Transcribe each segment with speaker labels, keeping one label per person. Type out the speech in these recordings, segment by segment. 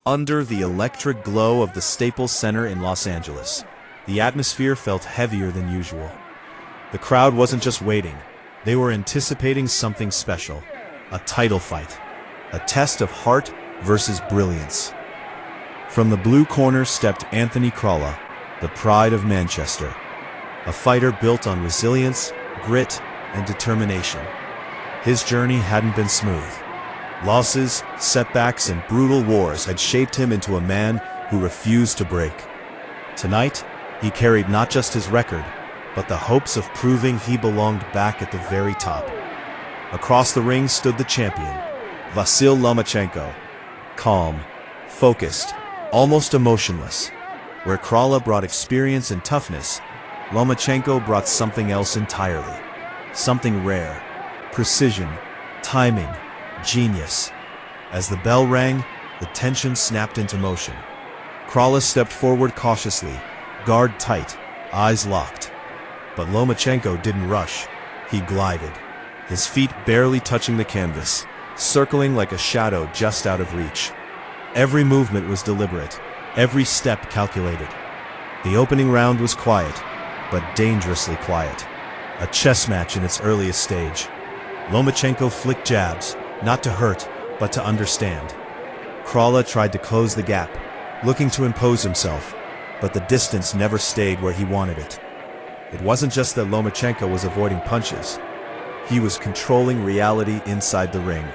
Speaker 1: Under the electric glow of the Staples Center in Los Angeles, the atmosphere felt heavier than usual. The crowd wasn't just waiting, they were anticipating something special. A title fight. A test of heart versus brilliance. From the blue corner stepped Anthony Crawler, the pride of Manchester. A fighter built on resilience, grit, and determination. His journey hadn't been smooth. Losses, setbacks, and brutal wars had shaped him into a man who refused to break. Tonight, he carried not just his record, but the hopes of proving he belonged back at the very top. Across the ring stood the champion, Vasyl Lomachenko. Calm, focused, almost emotionless. Where Crawler brought experience and toughness, Lomachenko brought something else entirely. Something rare. Precision, timing, genius. As the bell rang, the tension snapped into motion. Crawler stepped forward cautiously, guard tight, eyes locked. But Lomachenko didn't rush. He glided, his feet barely touching the canvas, circling like a shadow just out of reach. Every movement was deliberate, every step calculated. The opening round was quiet, but dangerously quiet. A chess match in its earliest stage. Lomachenko flicked jabs, not to hurt, but to understand. Crawler tried to close the gap, looking to impose himself, but the distance never stayed where he wanted it. It wasn't just that Lomachenko was avoiding punches. He was controlling reality inside the ring.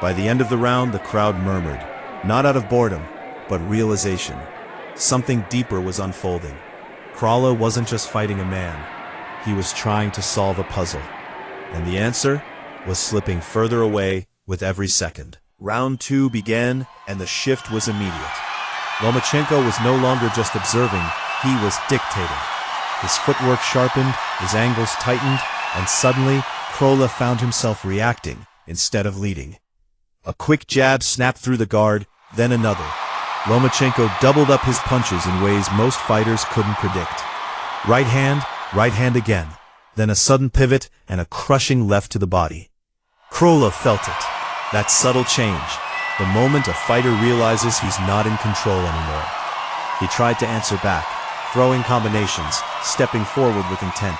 Speaker 1: By the end of the round, the crowd murmured, not out of boredom, but realization. Something deeper was unfolding. Crawler wasn't just fighting a man. He was trying to solve a puzzle. And the answer was slipping further away with every second. Round 2 began, and the shift was immediate. Lomachenko was no longer just observing, he was dictating. His footwork sharpened, his angles tightened, and suddenly, Crawler found himself reacting instead of leading. A quick jab snapped through the guard, then another. Lomachenko doubled up his punches in ways most fighters couldn't predict. Right hand again, then a sudden pivot and a crushing left to the body. Crawler felt it. That subtle change, the moment a fighter realizes he's not in control anymore. He tried to answer back, throwing combinations, stepping forward with intent.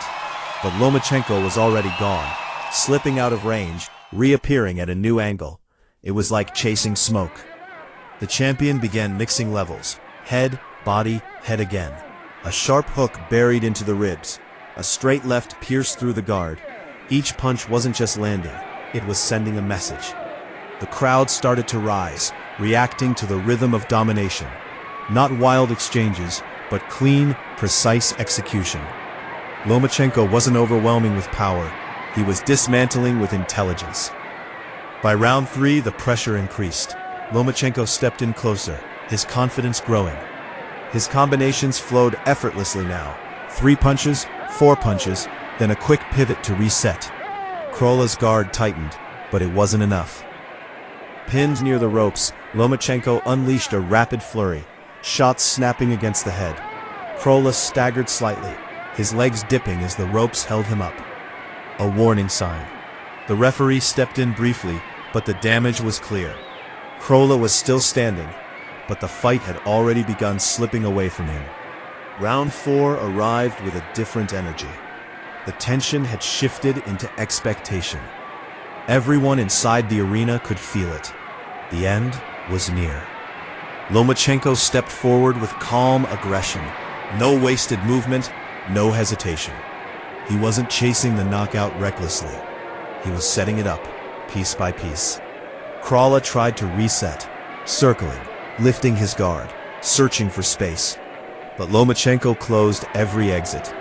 Speaker 1: But Lomachenko was already gone, slipping out of range, reappearing at a new angle. It was like chasing smoke. The champion began mixing levels. Head, body, head again. A sharp hook buried into the ribs. A straight left pierced through the guard. Each punch wasn't just landing, it was sending a message. The crowd started to rise, reacting to the rhythm of domination. Not wild exchanges, but clean, precise execution. Lomachenko wasn't overwhelming with power, he was dismantling with intelligence. By round 3, the pressure increased. Lomachenko stepped in closer, his confidence growing. His combinations flowed effortlessly now. 3 punches, 4 punches, then a quick pivot to reset. Crawler's guard tightened, but it wasn't enough. Pinned near the ropes, Lomachenko unleashed a rapid flurry, shots snapping against the head. Crawler staggered slightly, his legs dipping as the ropes held him up. A warning sign. The referee stepped in briefly, but the damage was clear. Crawler was still standing, but the fight had already begun slipping away from him. Round 4 arrived with a different energy. The tension had shifted into expectation. Everyone inside the arena could feel it. The end was near. Lomachenko stepped forward with calm aggression. No wasted movement, no hesitation. He wasn't chasing the knockout recklessly. He was setting it up, piece by piece. Crawler tried to reset, circling, lifting his guard, searching for space. But Lomachenko closed every exit.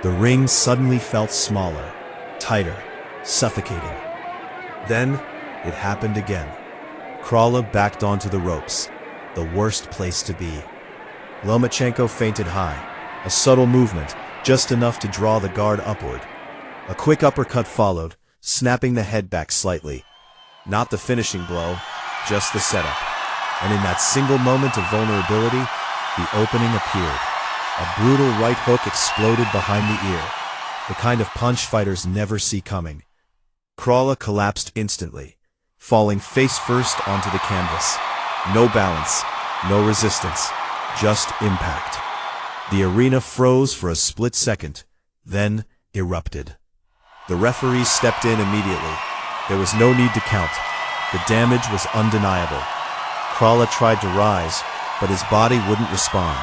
Speaker 1: The ring suddenly felt smaller, tighter, suffocating. Then, it happened again. Crawler backed onto the ropes, the worst place to be. Lomachenko feinted high, a subtle movement, just enough to draw the guard upward. A quick uppercut followed, snapping the head back slightly. Not the finishing blow, just the setup. And in that single moment of vulnerability, the opening appeared. A brutal right hook exploded behind the ear, the kind of punch fighters never see coming. Crawler collapsed instantly, falling face first onto the canvas. No balance, no resistance, just impact. The arena froze for a split second, then erupted. The referees stepped in immediately. There was no need to count. The damage was undeniable. Krala tried to rise, but his body wouldn't respond.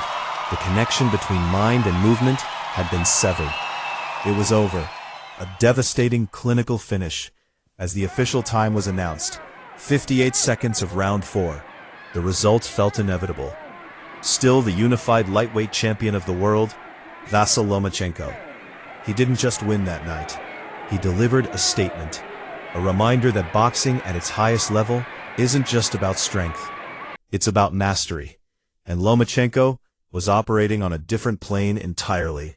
Speaker 1: The connection between mind and movement had been severed. It was over. A devastating clinical finish. As the official time was announced, 58 seconds of round 4. The result felt inevitable. Still the unified lightweight champion of the world, Vasyl Lomachenko. He didn't just win that night. He delivered a statement. A reminder that boxing at its highest level isn't just about strength. It's about mastery. And Lomachenko was operating on a different plane entirely.